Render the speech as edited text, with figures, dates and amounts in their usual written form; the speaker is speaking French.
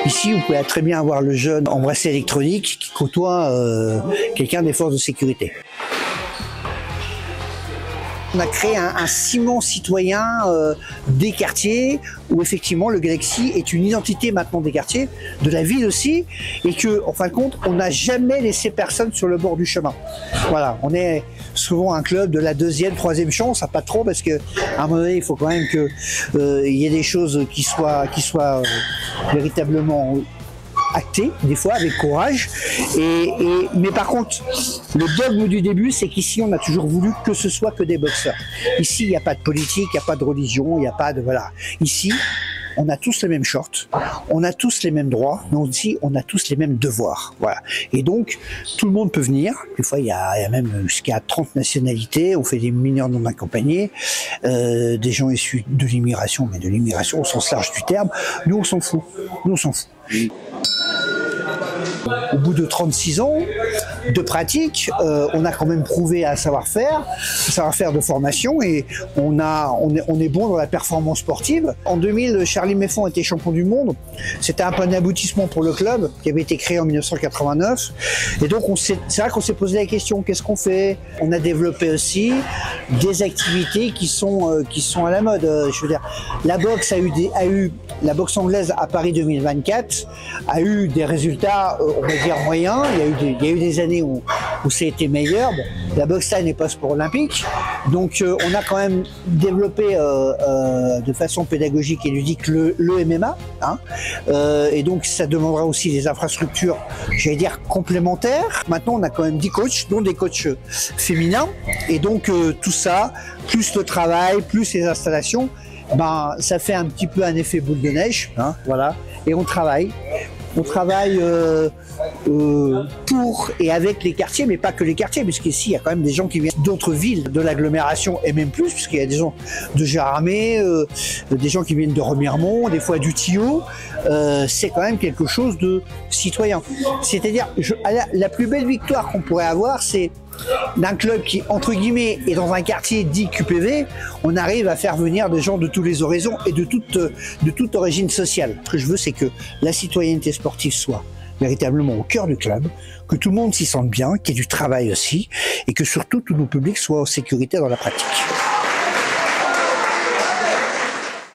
Ici, vous pouvez très bien avoir le jeune en bracelet électronique qui côtoie quelqu'un des forces de sécurité. On a créé un ciment citoyen des quartiers où effectivement le Galaxy est une identité maintenant des quartiers, de la ville aussi, et que en fin de compte on n'a jamais laissé personne sur le bord du chemin. Voilà, on est souvent un club de la deuxième, troisième chance, pas trop parce que à un moment donné il faut quand même que il y ait des choses qui soient véritablement acté, des fois avec courage, mais par contre le dogme du début c'est qu'ici on a toujours voulu que ce soit que des boxeurs. Ici il n'y a pas de politique, il n'y a pas de religion, il n'y a pas de voilà. Ici on a tous les mêmes shorts, on a tous les mêmes droits, mais aussi on a tous les mêmes devoirs. Voilà. Et donc tout le monde peut venir. Des fois il y a même jusqu'à 30 nationalités. On fait des mineurs non accompagnés, des gens issus de l'immigration, mais de l'immigration au sens large du terme. Nous on s'en fout. Nous on s'en fout. Au bout de 36 ans de pratique, on a quand même prouvé un savoir-faire de formation, et on est bon dans la performance sportive. En 2000, Charlie Meffon était champion du monde. C'était un peu un aboutissement pour le club qui avait été créé en 1989. Et donc c'est vrai qu'on s'est posé la question, qu'est-ce qu'on fait? On a développé aussi des activités qui sont à la mode. Je veux dire, la boxe la boxe anglaise à Paris 2024 a eu des résultats, on va dire moyens. Il y a eu des années où ça a été meilleur. Bon, la boxe thaï n'est pas sport olympique, donc on a quand même développé de façon pédagogique et ludique le MMA, hein, et donc ça demandera aussi des infrastructures, j'allais dire complémentaires. Maintenant, on a quand même 10 coachs, dont des coachs féminins, et donc tout ça, plus le travail, plus les installations, ben ça fait un petit peu un effet boule de neige, hein, voilà. Et on travaille. On travaille pour et avec les quartiers, mais pas que les quartiers, puisqu'ici il y a quand même des gens qui viennent d'autres villes de l'agglomération et même plus, puisqu'il y a des gens de Gérardmer, des gens qui viennent de Remiremont, des fois du Tillot. C'est quand même quelque chose de citoyen. C'est-à-dire, la plus belle victoire qu'on pourrait avoir, c'est d'un club qui, entre guillemets, est dans un quartier dit QPV, on arrive à faire venir des gens de tous les horizons et de toute origine sociale. Ce que je veux, c'est que la citoyenneté sportive soit véritablement au cœur du club, que tout le monde s'y sente bien, qu'il y ait du travail aussi, et que surtout tous nos publics soient en sécurité dans la pratique.